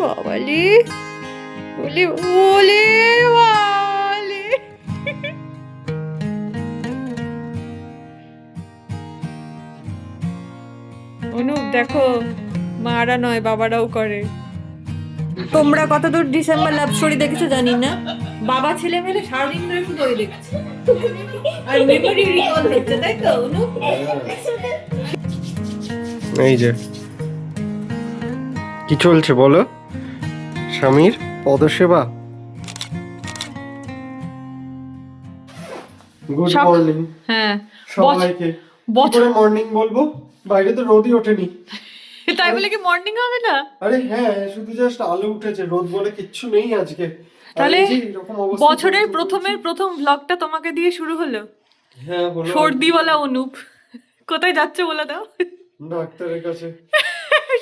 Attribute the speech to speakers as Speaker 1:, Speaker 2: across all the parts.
Speaker 1: বাবালে ওলে ওলে বাবালে অনুপ দেখো মারা নয় বাবারাও করে। তোমরা কতদূর ডিসেম্বর লাভ স্টোরি দেখেছো জানি না, বাবা ছেলে মিলে সারাদিন ধরে শুধু ওই দেখছে আর মেমোরি রিকল হচ্ছে, তাই তো অনুপ?
Speaker 2: এই যে কি চলছে বলো, স্বামীর পদসেবা। Good morning.
Speaker 1: হ্যাঁ
Speaker 2: সবাইকে বছরে মর্নিং বলবো, বাইরে তো রোদই ওঠেনি।
Speaker 1: তাই বলে কি মর্নিং হবে না?
Speaker 2: আরে হ্যাঁ, শুধু জাস্ট আলো উঠেছে, রোদ বলে কিচ্ছু নেই আজকে।
Speaker 1: তাহলে বছরের প্রথম ব্লগটা তোমাকে দিয়ে শুরু হলো।
Speaker 2: হ্যাঁ বলো।
Speaker 1: সর্দিওয়ালা অনুপ কোথায় যাচ্ছে বলে দাও।
Speaker 2: ডাক্তারের কাছে।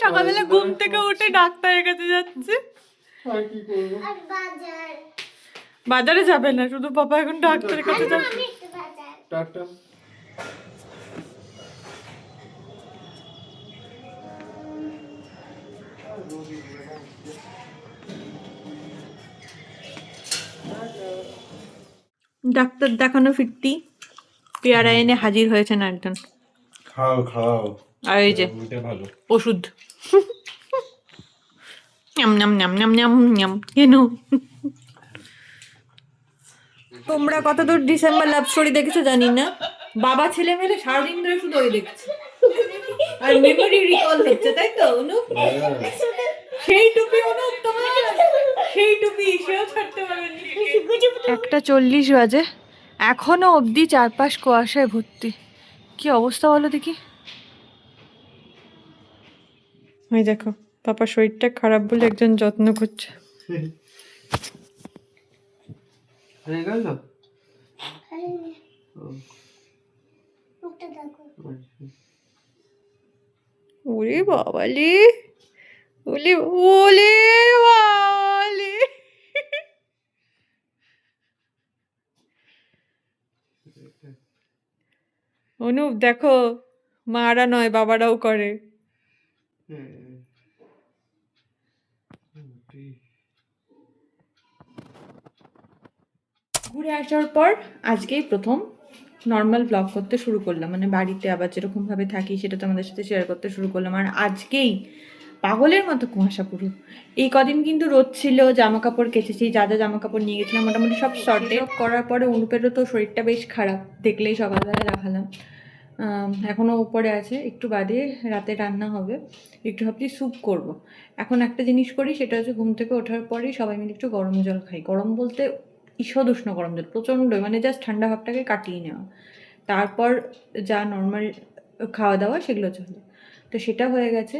Speaker 1: সকালবেলা ঘুম থেকে উঠে ডাক্তারের কাছে যাচ্ছে।
Speaker 2: আর কি করবো?
Speaker 1: বাজারে যাবে না, শুধু পাপা এখন ডাক্তারের কাছে যাচ্ছে।
Speaker 2: টাটা।
Speaker 1: ডাক্তার দেখানো ফিরতি পেয়ারা এনে হাজির হয়েছেন একজন।
Speaker 2: খাও খাও।
Speaker 1: আর এই যে
Speaker 2: ভালো
Speaker 1: ওষুধ। নাম নাম নাম নাম নাম নাম কেন? তোমরা কতদূর ডিসেম্বর লাভ স্টোরি দেখেছো জানি না, বাবা ছেলে মিলে সারাদিন ধরে শুধু ওই দেখছে আর মেমোরি রিকল হচ্ছে, তাই তো অনুপ? সেই টুপি অনুপ তোমার, সেই টুপি সেও ছাড়তে পারবেন। 1:40 বাজে, এখনো অবধি চারপাশ কুয়াশায় ভর্তি। কি অবস্থা বলো দেখি। ওই দেখো পাপার শরীরটা খারাপ বলে একজন যত্ন করছে।
Speaker 2: হয়ে গেল?
Speaker 1: ওরে বাবালে ওলে ওলে বাবালে। অনুপ দেখো মারা নয় বাবারাও করে। ঘুরে আসার পর আজকেই প্রথম নর্মাল ব্লগ করতে শুরু করলাম, মানে বাড়িতে আবার যেরকমভাবে থাকি সেটা তোমাদের সাথে শেয়ার করতে শুরু করলাম। আর আজকেই পাগলের মতো কুয়াশা পুরো। এই কদিন কিন্তু রোদ ছিল, জামা কাপড় কেচেছি, যা যা জামা কাপড় নিয়ে গেছিলাম মোটামুটি সব শর্টে করার পরে অনুপেরও তো শরীরটা বেশ খারাপ, দেখলেই সকালবেলা দেখালাম। এখনও উপরে আছে, একটু বাদে রাতে রান্না হবে। একটু ভাবছি স্যুপ করব। এখন একটা জিনিস করি, সেটা হচ্ছে ঘুম থেকে ওঠার পরেই সবাই মিলে একটু গরম জল খাই। গরম বলতে ঈষৎ উষ্ণ গরম জল, প্রচণ্ড, মানে জাস্ট ঠান্ডা ভাবটাকে কাটিয়ে নেওয়া। তারপর যা নর্মাল খাওয়া দাওয়া সেগুলো চলে। তো সেটা হয়ে গেছে,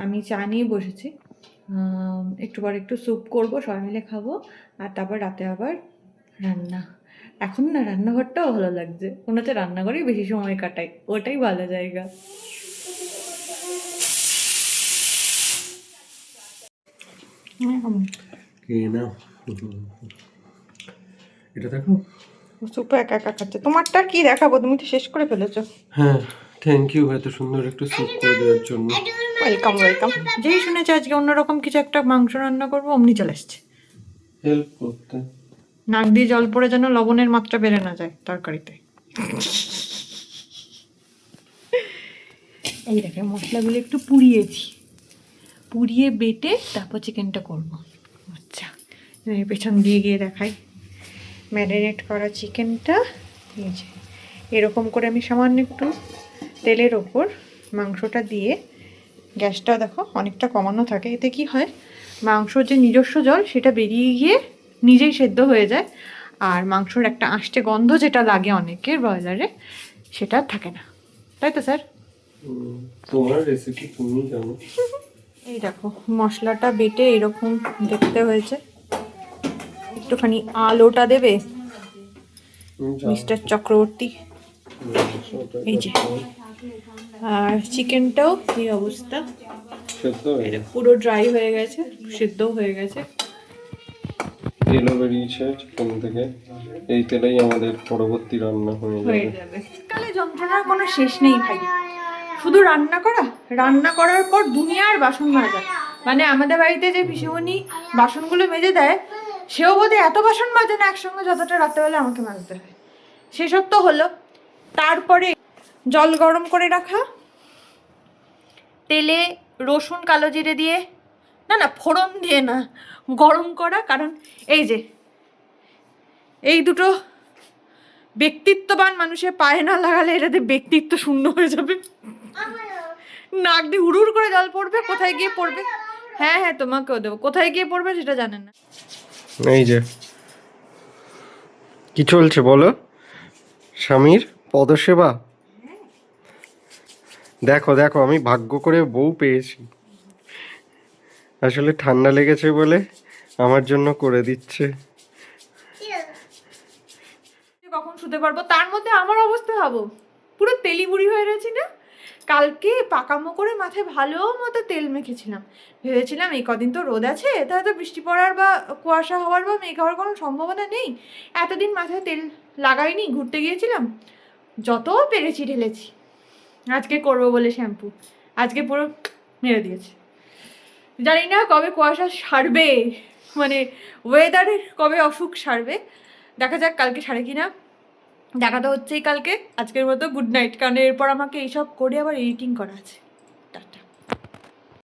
Speaker 1: আমি চা নিয়ে বসেছি। একটু পরে একটু স্যুপ করব, সবাই মিলে খাবো। আর তারপর রাতে আবার রান্না। এখন না রান্নাঘরটাও ভালো লাগছে, মনে হচ্ছে রান্নাঘরেই বেশি সময় কাটাই, ওটাই ভালো জায়গা।
Speaker 2: এটা দেখো,
Speaker 1: স্যুপ একা একা খাচ্ছে। তোমারটা কি দেখাবো, তুমি তো শেষ করে ফেলেছো।
Speaker 2: হ্যাঁ থ্যাংক ইউ এত সুন্দর একটু স্যুপ করে দেওয়ার জন্য।
Speaker 1: Welcome welcome. যেই শুনেছি আজকে অন্যরকম কিছু একটা মাংস রান্না করবো, অমনি চলে এসছে
Speaker 2: হেল্প করতে।
Speaker 1: নাক দিয়ে জল পড়ে যেন লবণের মাত্রা বেড়ে না যায় তরকারিতে। এই দেখে মশলাগুলো একটু পুড়িয়ে বেটে তারপর চিকেনটা করবো। আচ্ছা পেছন দিয়ে গিয়ে দেখাই ম্যারিনেট করা চিকেনটা। এই যে এরকম করে আমি সামান্য একটু তেলের ওপর মাংসটা দিয়ে, গ্যাসটা দেখো অনেকটা কমানো থাকে, এতে কি হয় মাংসর যে নিজস্ব জল সেটা বেরিয়ে গিয়ে নিজেই সেদ্ধ হয়ে যায়, আর মাংসর একটা আষ্টে গন্ধ যেটা লাগে অনেকের ব্রয়লারে সেটা থাকে না, তাই তো স্যার?
Speaker 2: তোমার রেসিপি তুমি জানো।
Speaker 1: এই দেখো মশলাটা বেটে এরকম দেখতে হয়েছে। একটুখানি আলোটা দেবে মিস্টার চক্রবর্তী। এই যে আর চিকেনটাও এই অবস্থা, পুরো ড্রাই হয়ে গেছে, সিদ্ধও হয়ে গেছে,
Speaker 2: তেলও বেরিয়েছে চিকেন থেকে। এই তেলেই আমাদের পরবর্তী রান্না হয়ে যাবে।
Speaker 1: কালে যন্ত্রণার কোনো শেষ নেই ভাই, শুধু রান্না করার পর দুনিয়ার বাসন মাজা, মানে আমাদের বাড়িতে যে পিসিমণি বাসনগুলো মেজে দেয়, সেও বোধহয় এত বাসন মাজে না একসঙ্গে যতটা রাত্রেবেলা আমাকে মাজতে হয়। সেসব তো হলো। তারপরে জল গরম করে রাখা, তেলে রসুন কালো জিরে দিয়ে, না না ফোড়ন দিয়ে না, গরম করা। কারণ এই যে এই দুটো ব্যক্তিত্ববান মানুষের পায়ে না লাগালে এটাতে ব্যক্তিত্ব শূন্য হয়ে যাবে। নাক দিয়ে হুড় করে জল পড়বে, কোথায় গিয়ে পড়বে। হ্যাঁ হ্যাঁ, তোমাকেও দেবো, কোথায় গিয়ে পড়বে সেটা জানেন না।
Speaker 2: এই যে কি চলছে বলো, স্বামীর পদসেবা। দেখো দেখো, আমি ভাগ্য করে বউ পেয়েছি। আসলে ঠান্ডা লেগেছে বলে আমার জন্য করে দিচ্ছে।
Speaker 1: কখন শুতে পারবো, তার মধ্যে আমার অবস্থা ভাবো, পুরো তেলি বুড়ি হয়ে রয়েছি না। কালকে পাকামো করে মাথায় ভালো মতো তেল মেখেছিলাম, ভেবেছিলাম এই কদিন তো রোদ আছে, তাহলে তো বৃষ্টি পড়ার বা কুয়াশা হওয়ার বা মেঘ হওয়ার কোনো সম্ভাবনা নেই। এতদিন মাথায় তেল লাগাইনি, ঘুরতে গিয়েছিলাম, যত পেরেছি ঢেলেছি। আজকে করবো বলে শ্যাম্পু, আজকে পুরো মেরে দিয়েছে। জানি না কবে কুয়াশা সারবে, মানে ওয়েদারের কবে অসুখ সারবে। দেখা যাক কালকে সারে কিনা। দেখা তো হচ্ছেই কালকে। আজকের মতো গুড নাইট, কারণ এরপর আমাকে এইসব করে আবার এডিটিং করা আছে।